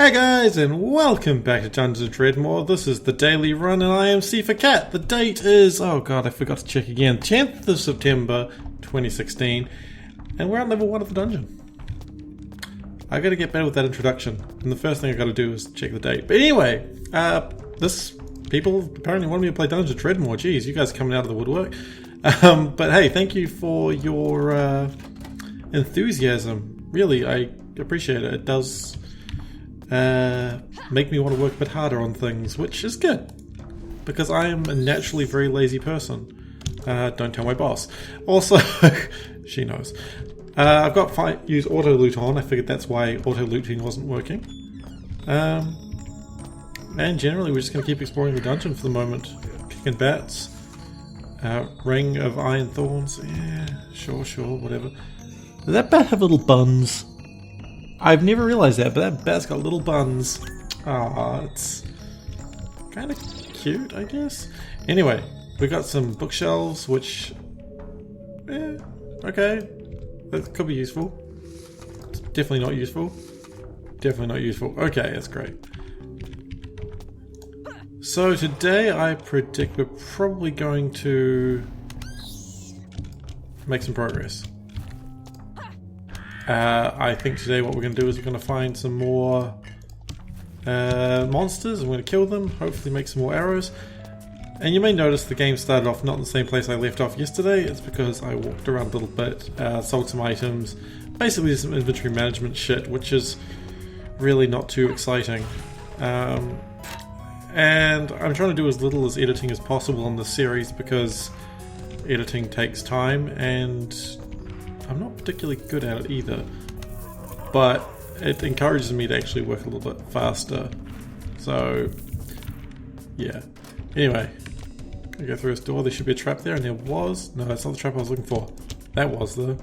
Hey guys, and welcome back to Dungeons & Dredmor. This is the daily run, and I am SeiferKatt. The date is, oh god, I forgot to check again, 10th of September 2016, and we're on level 1 of the dungeon. I gotta get better with that introduction, and the first thing I gotta do is check the date. But anyway, people apparently want me to play Dungeons & Dredmor. Jeez, you guys are coming out of the woodwork. But hey, thank you for your enthusiasm. Really, I appreciate it. It does make me want to work a bit harder on things, which is good, because I am a naturally very lazy person. Don't tell my boss. Also, she knows. I've got use auto loot on. I figured that's why auto looting wasn't working. And generally, we're just going to keep exploring the dungeon for the moment. Kicking bats. Ring of Iron Thorns. Yeah, sure, whatever. Does that bat have little buns? I've never realised that, but that bat's got little buns. Ah, it's kind of cute, I guess. Anyway, we got some bookshelves, which, okay, that could be useful. It's definitely not useful. Definitely not useful. Okay, that's great. So today I predict we're probably going to make some progress. I think today what we're going to do is we're going to find some more monsters. I'm going to kill them, hopefully make some more arrows. And you may notice the game started off not in the same place I left off yesterday. It's because I walked around a little bit, sold some items, basically some inventory management shit, which is really not too exciting. And I'm trying to do as little as editing as possible on this series because editing takes time, and I'm not particularly good at it either, but it encourages me to actually work a little bit faster. So, yeah. Anyway, I go through this door. There should be a trap there, and there was. No, that's not the trap I was looking for. That was though.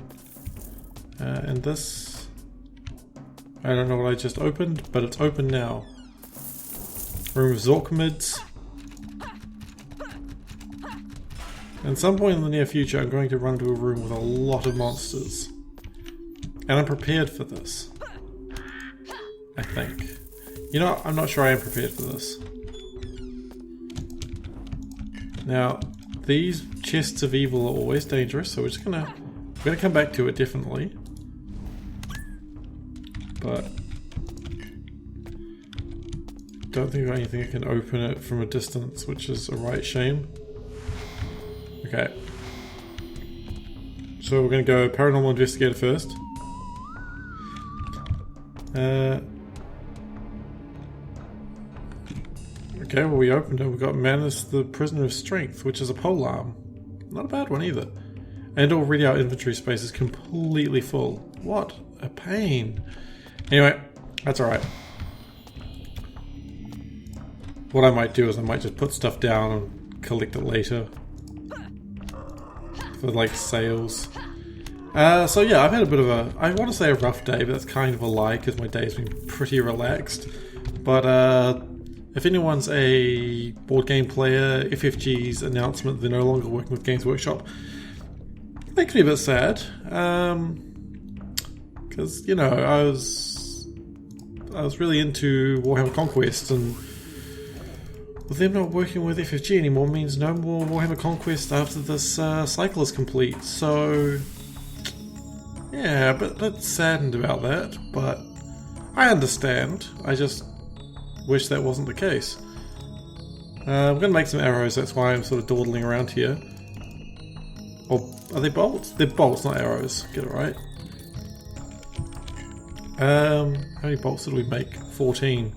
And this, I don't know what I just opened, but it's open now. Room of Zorkmids. At some point in the near future, I'm going to run into a room with a lot of monsters. And I'm prepared for this. I think. You know, I'm not sure I am prepared for this. Now, these chests of evil are always dangerous, so we're gonna come back to it, definitely. But don't think of anything that can open it from a distance, which is a right shame. Okay. So we're going to go Paranormal Investigator first. Okay, well we opened it. We got Manus the Prisoner of Strength, which is a polearm. Not a bad one either. And already our inventory space is completely full. What a pain. Anyway, that's alright. What I might do is I might just put stuff down and collect it later. For like sales. So yeah, I've had a bit of a, I want to say a rough day, but that's kind of a lie because my day's been pretty relaxed. But if anyone's a board game player, FFG's announcement they're no longer working with Games Workshop makes me a bit sad. Because, you know, I was really into Warhammer Conquest, and with them not working with FFG anymore means no more Warhammer Conquest after this cycle is complete. So, yeah, a bit saddened about that, but I understand. I just wish that wasn't the case. I'm going to make some arrows, that's why I'm sort of dawdling around here. Or, are they bolts? They're bolts, not arrows. Get it right. How many bolts did we make? 14.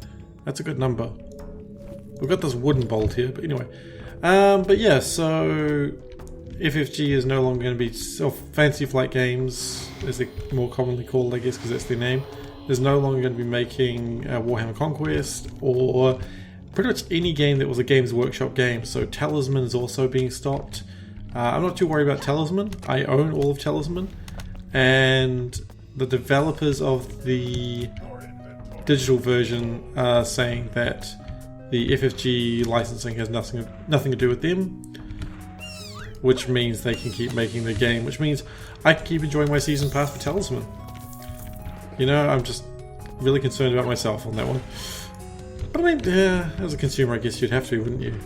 That's a good number. We've got this wooden bolt here, but anyway. But yeah, so FFG is no longer going to be, Fantasy Flight Games, as they're more commonly called, I guess, because that's their name, is no longer going to be making Warhammer Conquest, or pretty much any game that was a Games Workshop game. So Talisman is also being stopped. I'm not too worried about Talisman. I own all of Talisman, and the developers of the digital version are saying that the FFG licensing has nothing to do with them, which means they can keep making the game, which means I can keep enjoying my season pass for Talisman. You know, really concerned about myself on that one. But I mean, as a consumer, I guess you'd have to, wouldn't you?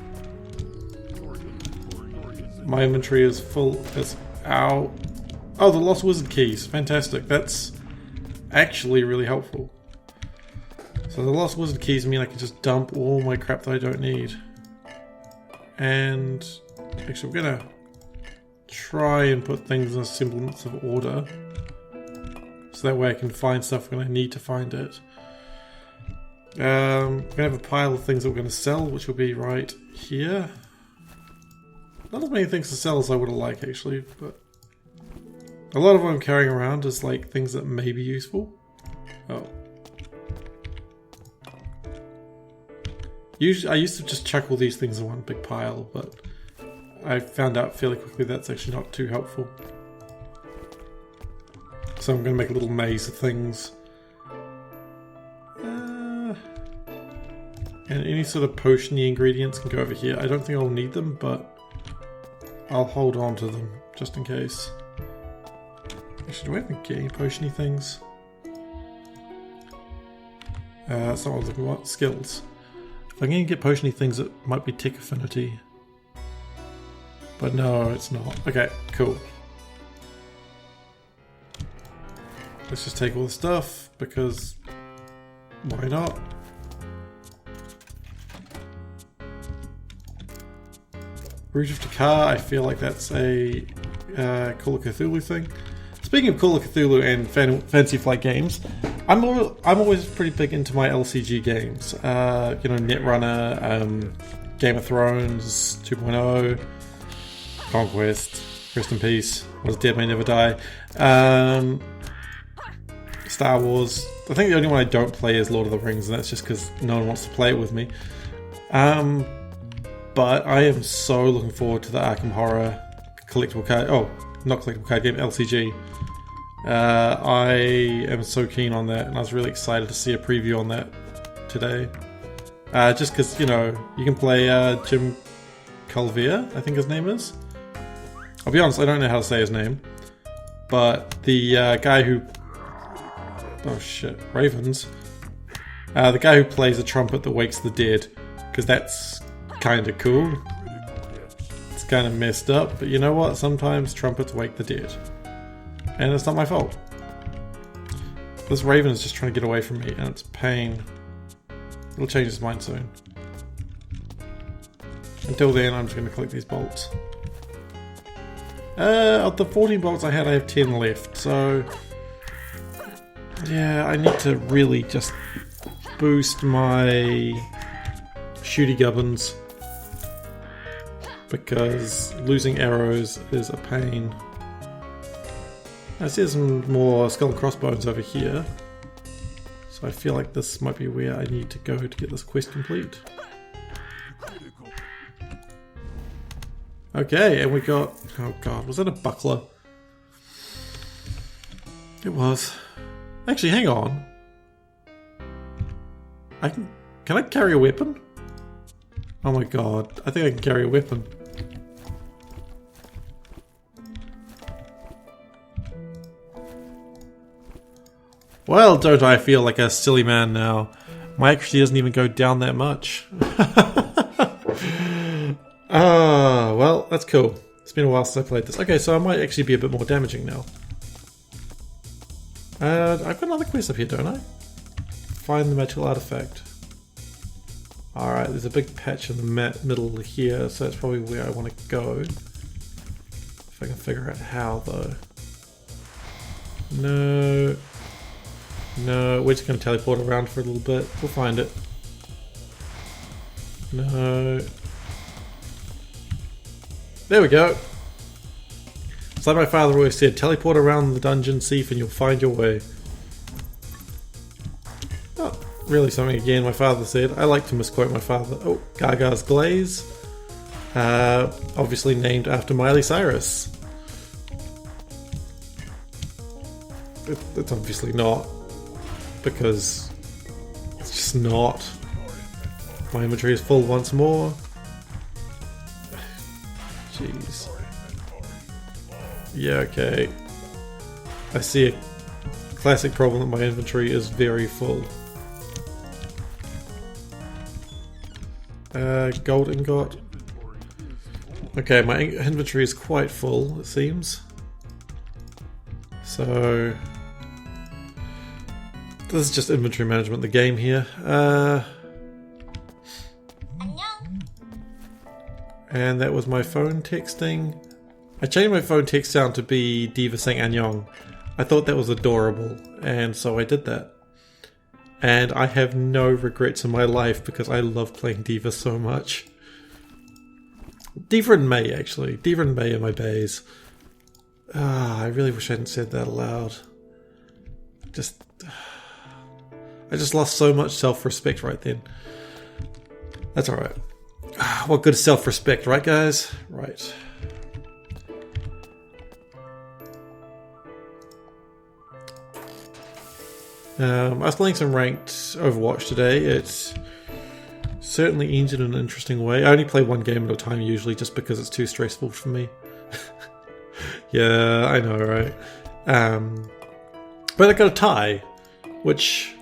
My inventory is full as... Ow. Oh, the Lost Wizard keys. Fantastic. That's actually really helpful. So the Lost Wizard keys mean I can just dump all my crap that I don't need. And actually we're gonna try and put things in a semblance of order. So that way I can find stuff when I need to find it. We're gonna have a pile of things that we're gonna sell, which will be right here. Not as many things to sell as I would have liked actually, but a lot of what I'm carrying around is like things that may be useful. Oh. Usually, I used to just chuck all these things in one big pile, but I found out fairly quickly that's actually not too helpful. So I'm going to make a little maze of things. And any sort of potion-y ingredients can go over here. I don't think I'll need them, but I'll hold on to them just in case. Actually, do I have any potion-y things? That's not what I'm looking for. Skills. If I'm going to get potion-y things, it might be tick affinity. But no, it's not. Okay, cool. Let's just take all the stuff, because why not? Root of Takar, I feel like that's a Call of Cthulhu thing. Speaking of Call of Cthulhu and Fantasy Flight games, I'm always pretty big into my LCG games. You know, Netrunner, Game of Thrones 2.0, Conquest, Rest in Peace, What is Dead May Never Die, Star Wars. I think the only one I don't play is Lord of the Rings, and that's just because no one wants to play it with me. But I am so looking forward to the Arkham Horror collectible card. Oh, not collectible card game, LCG. I am so keen on that, and I was really excited to see a preview on that today. Just because, you know, you can play Jim Calvier, I think his name is. I'll be honest, I don't know how to say his name. But the guy who... Oh shit, Ravens. The guy who plays the trumpet that wakes the dead. Because that's kind of cool. It's kind of messed up, but you know what? Sometimes trumpets wake the dead. And it's not my fault. This raven is just trying to get away from me, and it's a pain. It'll change its mind soon. Until then, I'm just going to collect these bolts. Of the 14 bolts I had, I have 10 left, so... Yeah, I need to really just boost my shooty gubbins. Because losing arrows is a pain. I see some more skull and crossbones over here. So I feel like this might be where I need to go to get this quest complete. Okay, and we got... Oh god, was that a buckler? It was. Actually, hang on. Can I carry a weapon? Oh my god, I think I can carry a weapon. Well, don't I feel like a silly man now. My accuracy doesn't even go down that much. Well, that's cool. It's been a while since I played this. Okay, so I might actually be a bit more damaging now. I've got another quest up here, don't I? Find the magical artifact. Alright, there's a big patch in the middle here, so that's probably where I want to go. If I can figure out how, though. No. No, we're just going to teleport around for a little bit. We'll find it. No. There we go. It's like my father always said, teleport around the dungeon, Seif, and you'll find your way. Not really something again my father said. I like to misquote my father. Oh, Gaga's Glaze. Obviously named after Miley Cyrus. It's obviously not. Because it's just not. My inventory is full once more. Jeez. Yeah, okay. I see a classic problem that my inventory is very full. Gold ingot. Okay, my inventory is quite full, it seems. So this is just inventory management, the game here. And that was my phone texting. I changed my phone text sound to be Diva saying Annyeong. I thought that was adorable, and so I did that. And I have no regrets in my life because I love playing Diva so much. Diva and May, actually. Diva and May are my bays. I really wish I hadn't said that aloud. I just lost so much self-respect right then. That's alright. What good is self-respect, right guys? Right. I was playing some ranked Overwatch today. It's certainly ended in an interesting way. I only play one game at a time usually just because it's too stressful for me. Yeah, I know, right? But I got a tie, which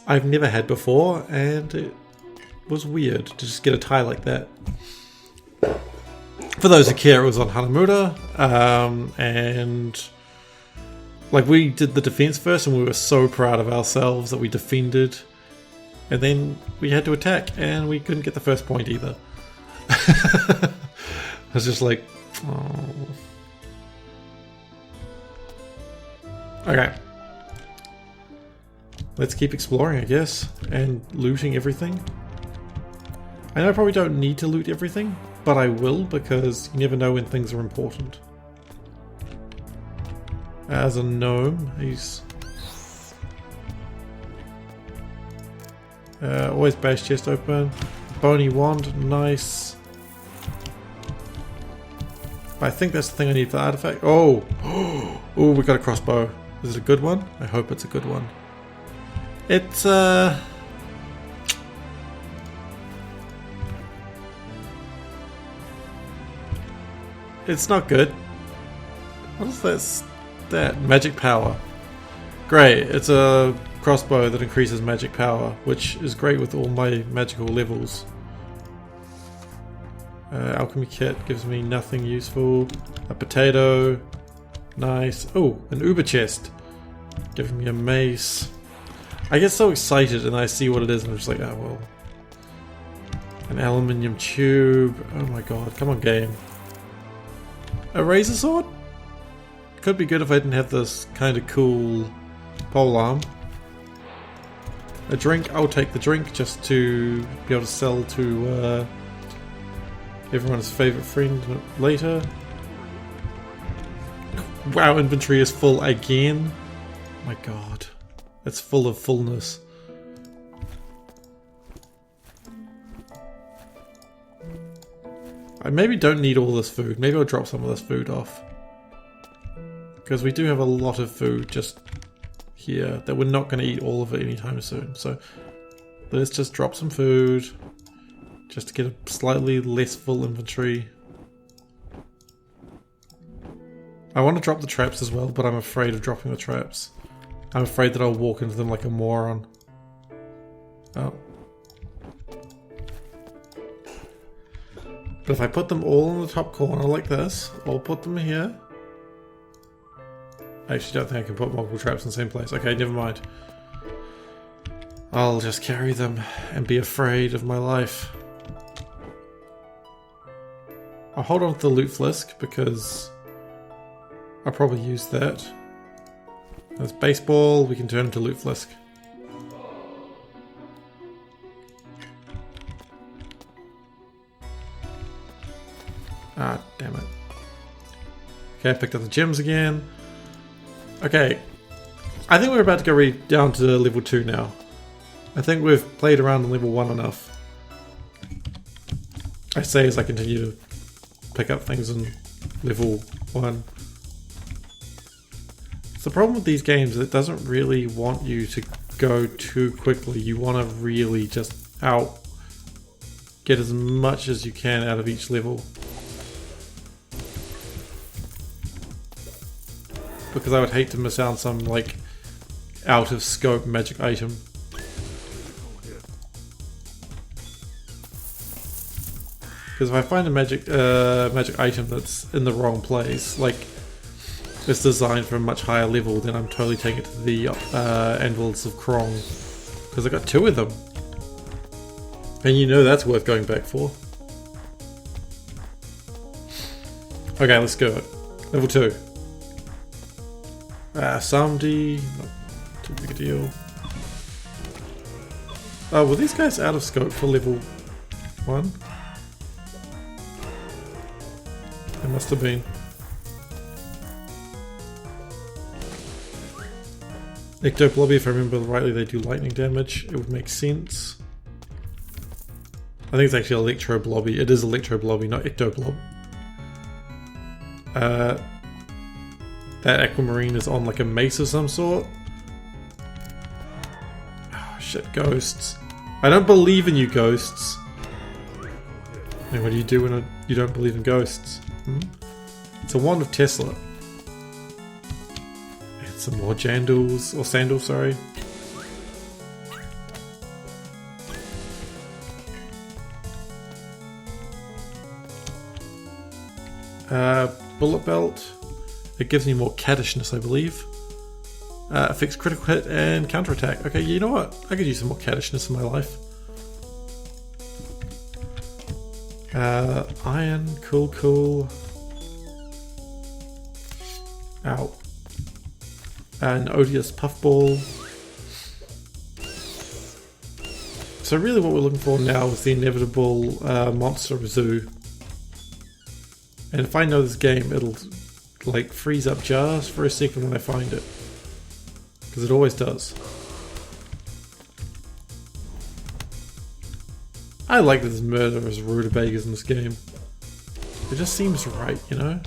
I've never had before, and it was weird to just get a tie like that. For those who care, it was on Hanamura, and like we did the defense first, and we were so proud of ourselves that we defended, and then we had to attack, and we couldn't get the first point either. I was just like, oh. Okay. Let's keep exploring, I guess, and looting everything. I know I probably don't need to loot everything, but I will because you never know when things are important. As a gnome, he's always base chest open. Bony wand, nice. I think that's the thing I need for the artifact. Oh, oh, we got a crossbow. Is it a good one? I hope it's a good one. It's it's not good. What is that magic power? Great, it's a crossbow that increases magic power, which is great with all my magical levels. Alchemy kit gives me nothing useful. A potato, nice. Oh, an uber chest, giving me a mace. I get so excited and I see what it is and I'm just like, oh well. An aluminium tube. Oh my god, come on game. A razor sword? Could be good if I didn't have this kind of cool pole arm. A drink, I'll take the drink just to be able to sell to everyone's favourite friend later. Wow, inventory is full again. My god. It's full of fullness. I maybe don't need all this food. Maybe I'll drop some of this food off. Because we do have a lot of food just here that we're not going to eat all of it anytime soon. So let's just drop some food just to get a slightly less full inventory. I want to drop the traps as well, but I'm afraid of dropping the traps. I'm afraid that I'll walk into them like a moron. Oh. But if I put them all in the top corner like this, I'll put them here. I actually don't think I can put multiple traps in the same place. Okay, never mind. I'll just carry them and be afraid of my life. I'll hold on to the loot flisk because I'll probably use that. There's baseball, we can turn into loot flisk. Ah, damn it. Okay, I picked up the gems again. Okay, I think we're about to go down to level 2 now. I think we've played around on level 1 enough. I say as I continue to pick up things in level 1. The problem with these games is it doesn't really want you to go too quickly. You want to really just get as much as you can out of each level. because I would hate to miss out on some like out of scope magic item. Because if I find a magic item that's in the wrong place, like it's designed for a much higher level, then I'm totally taking it to the Anvils of Krong. Because I got 2 of them. And you know that's worth going back for. Okay, let's go. Level 2. Samdi, not too big a deal. Oh, were these guys out of scope for level 1? They must have been. Ectoblobby, if I remember rightly, they do lightning damage. It would make sense. I think it's actually Electroblobby. It is Electroblobby, not Ectoblob. That Aquamarine is on like a mace of some sort. Oh shit, ghosts. I don't believe in you, ghosts. And what do you do when you don't believe in ghosts? It's a wand of Tesla. And some more jandals, or sandals, sorry. Bullet belt. It gives me more cattishness, I believe. Affects critical hit and counterattack. Okay, you know what? I could use some more cattishness in my life. Iron, cool. Ow. An odious puffball. So really what we're looking for now is the inevitable monster zoo. And if I know this game, it'll like freeze up just for a second when I find it. Because it always does. I like that there's murderous rutabagas in this game. It just seems right, you know?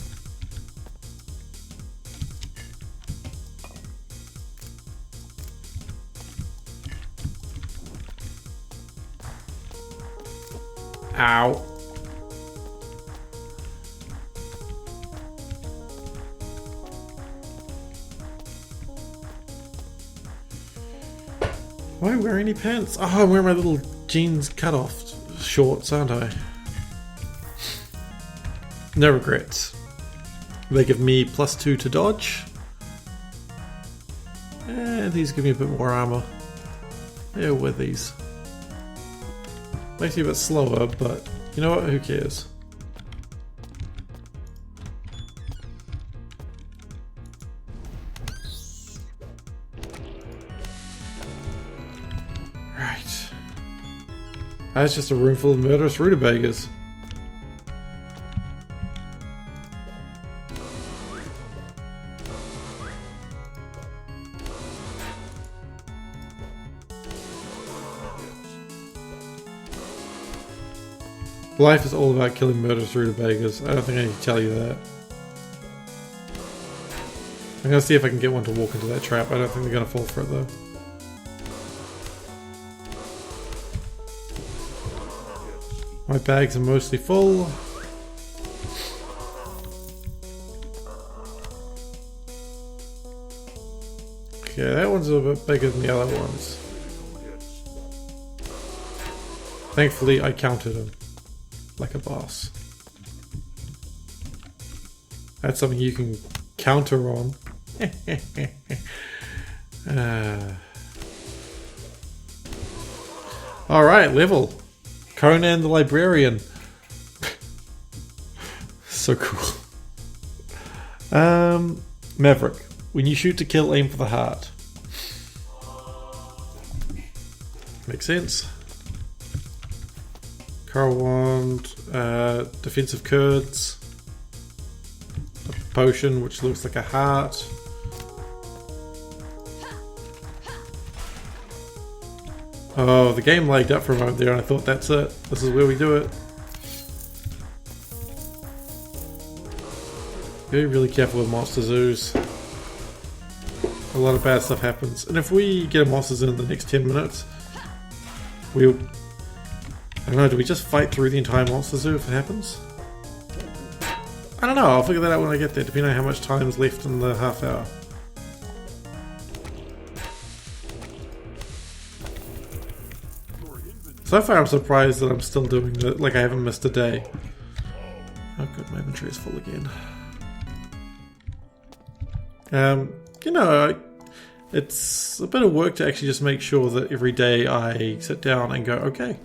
Ow. Am I wearing any pants? Oh, I'm wearing my little jeans cut-off shorts, aren't I? No regrets. They give me +2 to dodge. And these give me a bit more armor. Yeah, with these. Makes me a bit slower, but you know what? Who cares? Right. That's just a room full of murderous rutabagas. Life is all about killing murderous rutabagas. I don't think I need to tell you that. I'm gonna see if I can get one to walk into that trap. I don't think they're gonna fall for it though. My bags are mostly full. Okay, that one's a bit bigger than the other ones. Thankfully, I counted them. Like a boss. That's something you can counter on. Alright, level. Conan the Librarian. So cool. Maverick. When you shoot to kill, aim for the heart. Makes sense. Wand, defensive curds, a potion which looks like a heart. Oh, the game lagged up for a moment there and I thought that's it. This is where we do it. Be really careful with monster zoos. A lot of bad stuff happens. And if we get a monster zoo in the next 10 minutes, we'll... I don't know, do we just fight through the entire monster zoo if it happens? I don't know, I'll figure that out when I get there, depending on how much time is left in the half hour. So far I'm surprised that I'm still doing it, like I haven't missed a day. Oh good, my inventory is full again. You know, it's a bit of work to actually just make sure that every day I sit down and go, okay,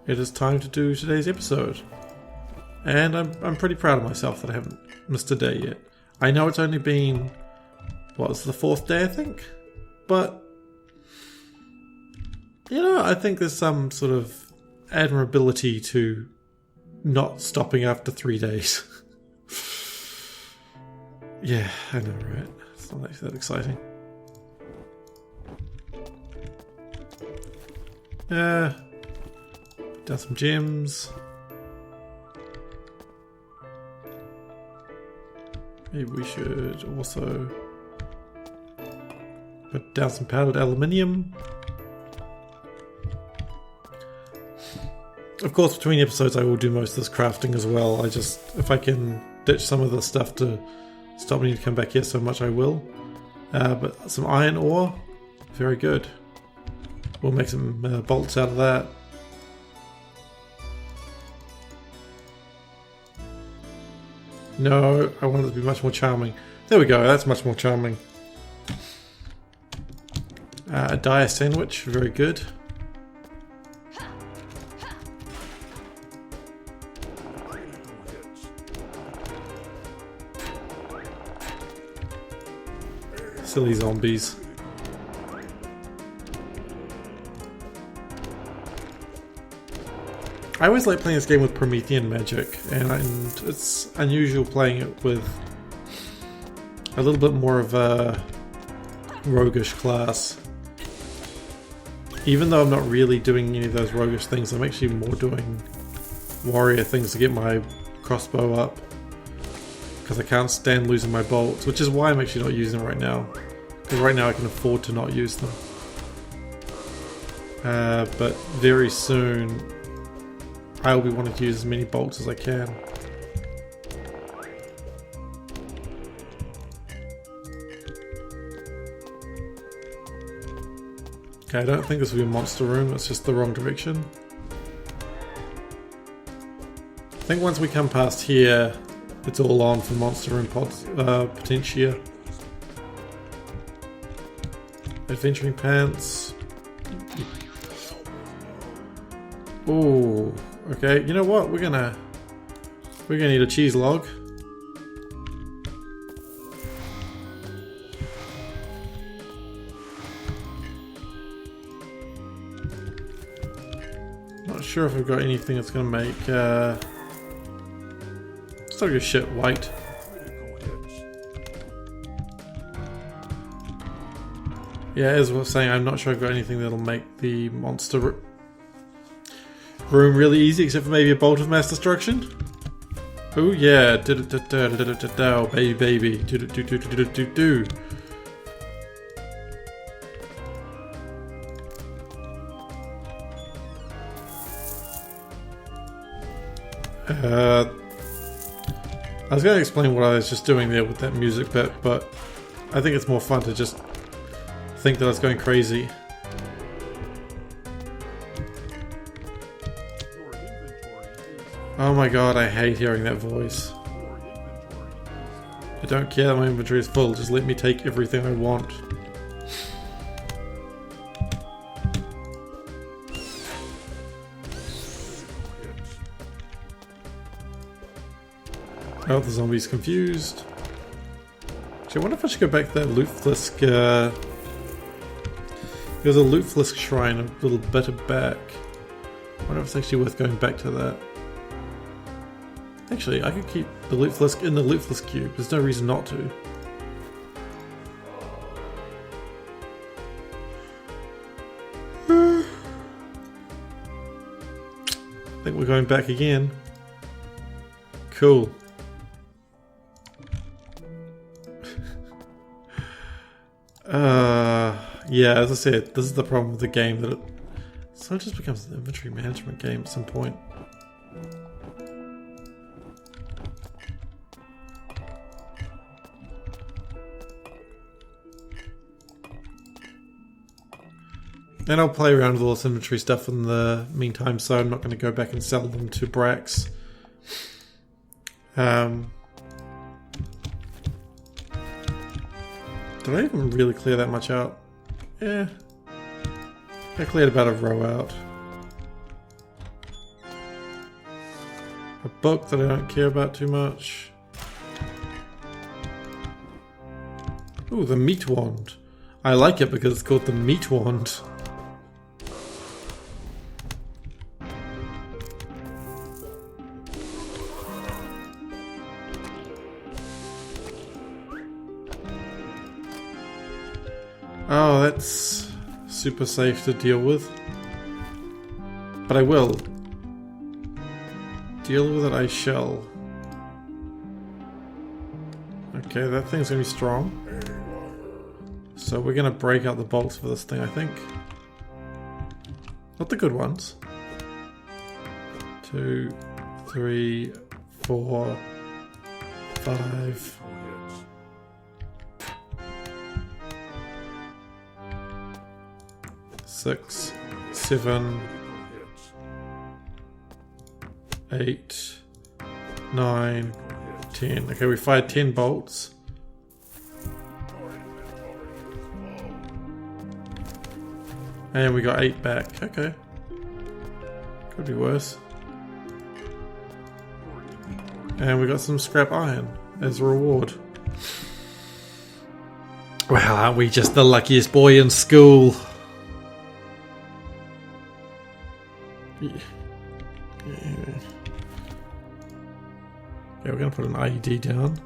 it is time to do today's episode. And I'm pretty proud of myself that I haven't missed a day yet. I know it's only been, what was the 4th day I think? But, you know, I think there's some sort of admirability to not stopping after 3 days. Yeah, I know, right? It's not actually that exciting. Down some gems. Maybe we should also put down some powdered aluminium. Of course, between episodes I will do most of this crafting as well. I just, if I can ditch some of the stuff to stop me to come back here so much, I will. But some iron ore, very good. We'll make some bolts out of that. No, I want it to be much more charming. There we go, that's much more charming. A dire sandwich, very good. Silly zombies. I always like playing this game with Promethean magic, and it's unusual playing it with a little bit more of a roguish class. Even though I'm not really doing any of those roguish things, I'm actually more doing warrior things to get my crossbow up. Because I can't stand losing my bolts, which is why I'm actually not using them right now. Because right now I can afford to not use them. But very soon I will be wanting to use as many bolts as I can. Okay, I don't think this will be a monster room, it's just the wrong direction. I think once we come past here, it's all on for monster room potentia. Adventuring pants. Ooh, okay. You know what? We're gonna need a cheese log. Not sure if I've got anything that's gonna make. Still your shit white. Yeah, as I was saying, I'm not sure I've got anything that'll make the monster room really easy, except for maybe a bolt of mass destruction. Oh yeah, baby baby, do. I was going to explain what I was just doing there with that music bit, but I think it's more fun to just think that I was going crazy. Oh my god, I hate hearing that voice. I don't care that my inventory is full, just let me take everything I want. Oh, the zombie's confused. Actually, I wonder if I should go back to that Lootflisk. There's a Lootflisk shrine a little bit back. I wonder if it's actually worth going back to that. Actually, I could keep the Lootflisk in the Lootflisk cube. There's no reason not to. I think we're going back again. Cool. Yeah, as I said, this is the problem with the game, that it just becomes an inventory management game at some point. And I'll play around with all this inventory stuff in the meantime, so I'm not going to go back and sell them to Brax. Did I even really clear that much out? Yeah. I cleared about a row out. A book that I don't care about too much. Ooh, the meat wand. I like it because it's called the meat wand. Oh, that's super safe to deal with. But I will. Deal with it, I shall. Okay, that thing's gonna be strong. So we're gonna break out the bolts for this thing, I think. Not the good ones. 2, 3, 4, 5. 6, 7, 8, 9, 10. Okay, we fired 10 bolts. And we got 8 back. Okay. Could be worse. And we got some scrap iron as a reward. Wow, aren't we just the luckiest boy in school? Yeah, we're going to put an IED down.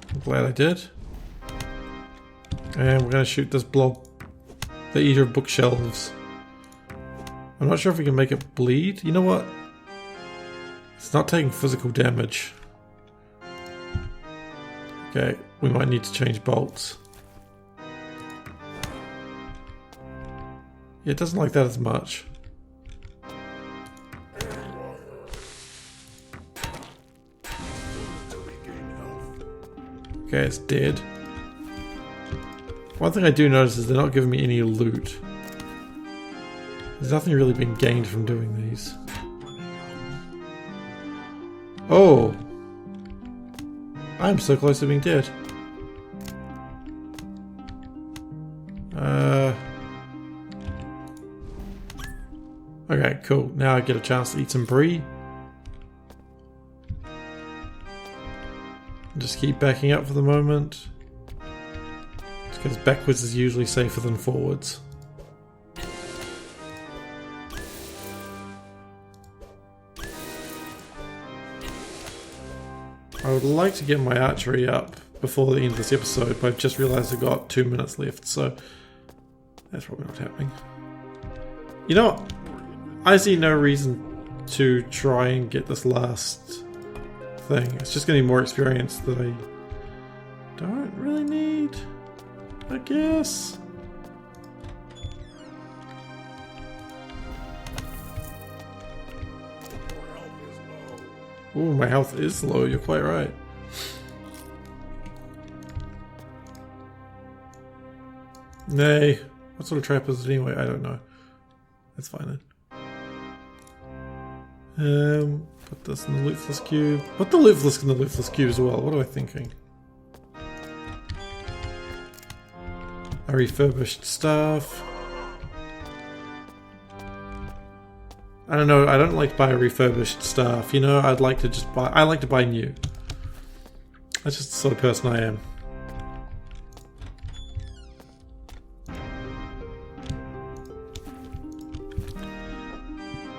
I'm glad I did. And we're going to shoot this blob. The eater of bookshelves. I'm not sure if we can make it bleed. You know what? It's not taking physical damage. Okay, we might need to change bolts. Yeah, it doesn't like that as much. Okay, it's dead. One thing I do notice is they're not giving me any loot. There's nothing really been gained from doing these. Oh! I'm so close to being dead. Okay, cool. Now I get a chance to eat some brie. Just keep backing up for the moment. Because backwards is usually safer than forwards. I would like to get my archery up before the end of this episode, but I've just realised I've got 2 minutes left, so that's probably not happening. You know what? I see no reason to try and get this last thing. It's just going to be more experience that I don't really need, I guess. Ooh, my health is low, you're quite right. Nay. What sort of trap is it anyway? I don't know. That's fine then. Put this in the lootless cube. Put the lootless in the lootless cube as well. What am I thinking? A refurbished staff. I don't know. I don't like to buy a refurbished staff. You know, I'd like to just buy. I like to buy new. That's just the sort of person I am.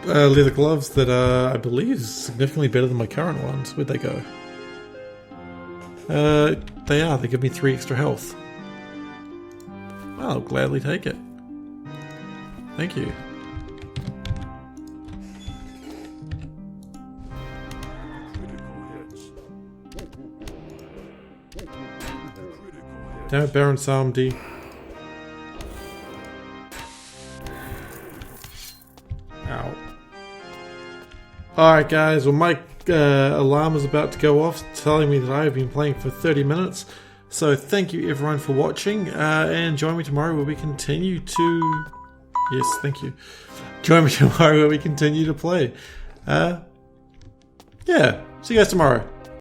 Leather gloves that are, I believe, significantly better than my current ones. Where'd they go? They are. They give me 3 extra health. I'll gladly take it. Thank you. Damn it, Baron Samdi. Ow. Alright guys, well my alarm is about to go off telling me that I have been playing for 30 minutes. So thank you everyone for watching, and join me tomorrow where we continue to... Yes, thank you. Join me tomorrow where we continue to play. Yeah, see you guys tomorrow.